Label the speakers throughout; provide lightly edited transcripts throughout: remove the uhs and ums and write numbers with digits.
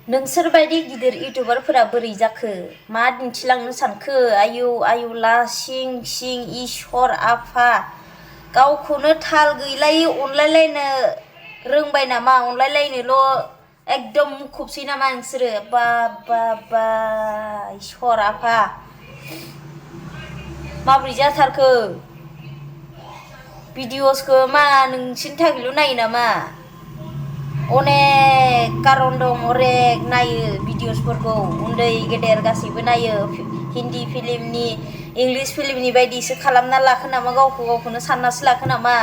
Speaker 1: नोंसोर बायदि गिदिर इउटुबारफोरा बोरै जाखो मा दिन्थिलांनो सानखो आयु आयु लासिंसिं इसोर आफा गावखौनो थाल गैलायै अनलायलायनो रोंबाय नामा अनलायलायनोल' एकदम मुखुबसै नामा नोंसोरो बा बा बा इसोर आफा माबोरै जाथारखो भिडिअसखौ मा नोंसिनि थाखायल' नायो नामा अनेक कारन दं अनेक नायो भिडिअसफोरखौ उन्दै गेदेर गासैबो नायो हिन्दी फिल्मनि इंलिश फिल्मनि बायदिसो खालामना लाखो नामा गावखौनो साननासो लाखो नामा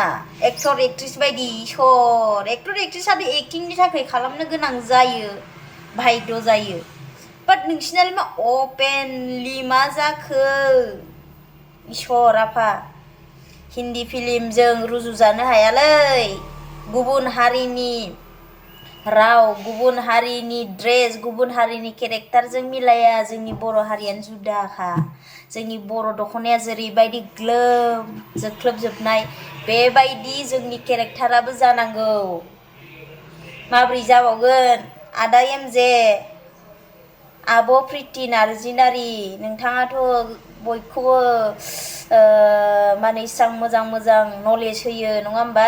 Speaker 1: एक्टर एक्ट्रिस बायदि इसोर एक्टर एक्ट्रिसआबो एक्टिंनि थाखाय खालामनो गोनां जायो बाध्य जायो बाट नोंसिनालाय मा अपेनलि मा जाखो इसोर आफा हिन्दी फिल्मजों रुजुजानो हायालै गुबुन हारिनि राव गुबुन हारिनि ड्रेस गुबुन हारिनि केरेक्टारजों मिलाया जोंनि बर' हारियानो जुदाखा जोंनि बर' दख'नाया जेरैबायदि ग्लोब जोख्लोबजोबनाय बेबायदि जोंनि केरेक्टाराबो जानांगौ माबोरै जाबावगोन आदा एमजे आब' प्रिति नार्जिनारि नोंथाङाथ' बयखौबो माने इसां मोजां मोजां नलेज होयो नङा होमबा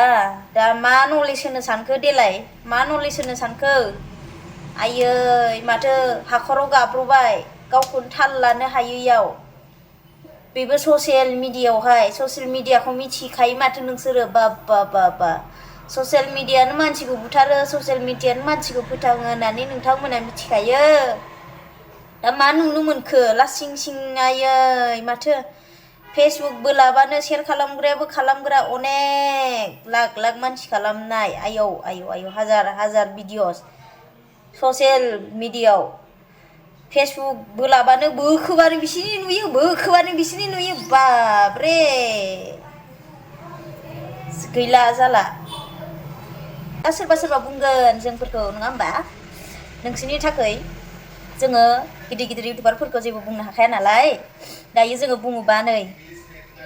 Speaker 1: दा मा नलेज होनो सानखो देलाय मा नलेज होनो सानखो आयै माथो हाखराव गाब्र'बाय गावखौनो थाल लानो हायैयाव बेबो ससियेल मिडियाखौ मिथिखायो माथो नोंसोरो बा ससियेल मिडियानो मानसिखौ बुथारो ससियेल मिडियानो मानसिखौ फोथाङो होननानै नोंथांमोना मिथिखायो दा मा नुनो मोनखो लासिंसिं आयै माथो फेसबुक बोलाबानो शेयार खालामग्रायाबो खालामग्रा अनेक लाख लाख मानसि खालामनाय आयौ आयौ आयौ हाजार हाजार भिडिअस ससियेल मिडियाव फेसबुक बोलाबानो बोखोबानो बिसिनि नुयो बाबरे गैला जाला दा सोरबा सोरबा बुंगोन जोंफोरखौ नङा होमबा नोंसोरनि थाखाय जोङो गिदिर गिदिर इउटुबारफोरखौ जेबो बुंनो हाखाया नालाय दायो जोङो बुङोबा नै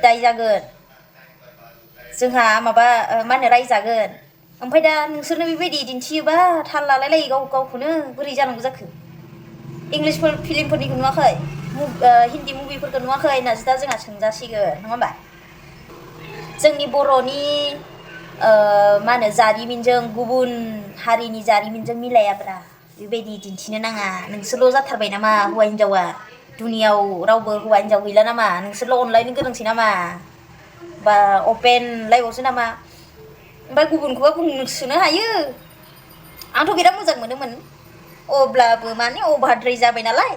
Speaker 1: दाय जागोन जोंहा माबा मा होनो रायजागोन ओमफ्राय दा नोंसोरनो बेबायदि दिन्थियोबा थाल लालाय लायो गावखौनो बोरै जानांगौ जाखो इंलिश फिल्मफोरनिखौ नुवाखै हिन्दी मुभिफोरखौ नुवाखै होननासो दा जोंहा सोंजासिगोन नङा होमबा जोंनि बर'नि मा होनो जारिमिनजों गुबुन हारिनि जारिमिनजों मिलायाब्रा बेबायदि दिन्थिनो नाङा नोंसोरल' जाथारबाय नामा हौवा हिन्जावा दुनियाव रावबो हौवा हिन्जाव गैला नामा नोंसोरल' अनलायनो गोरोंसै नामा बा अपेन लाइफआवसो नामा ओमफ्राय गुबुनखौबा बुंसोनो हायो आंथ' बिराद मोजां मोनोमोन अब्लाबो माने अभारद्राय जाबाय नालाय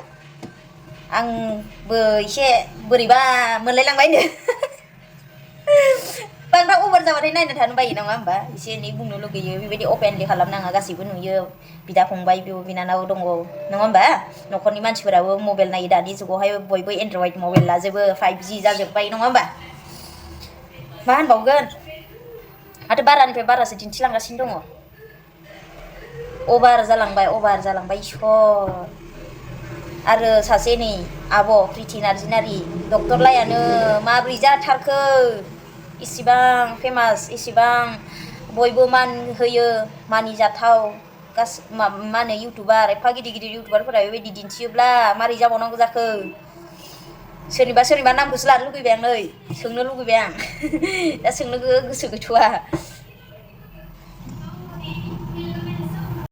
Speaker 1: आंबो एसे बोरैबा मोनलायलांबायनो बांद्राय अभार जाबाथाय नायनो थानो बायो नङा होमबा एसे एनै बुंनो लुगैयो बेबायदि अपेनलि खालामनाङा गासैबो नुयो बिदा फंबाय बिब' बिनानाव दङ नङा होमबा न'खरनि मानसिफोराबो मबाइल नायो दानि जुगावहाय बयबो एन्ड्रइड मबाइल लाजोबो 5G जाजोब्बाय नङा होमबा मा होनबावगोन माथो बारानिफ्राय बारासो दिन्थिलांगासिनो दङ अभार जालांबाय इसर आरो सासे नै आब' प्रिति नार्जिनारि डक्टर लायानो माबोरै जाथारखो इसिबां फेमास इसिबां बयबो मान होयो मानिजाथाव मा होनो इउटुबार एफा गिदिर गिदिर इउटुबारफोरा बेबायदि दिन्थियोब्ला मारै जाबावनांगौ जाखो सोरनिबा नामखौसो लानो लुगैबाय आं नै सोंनो लुगैबाय आं दा सोंनो गोसो गैथ'आ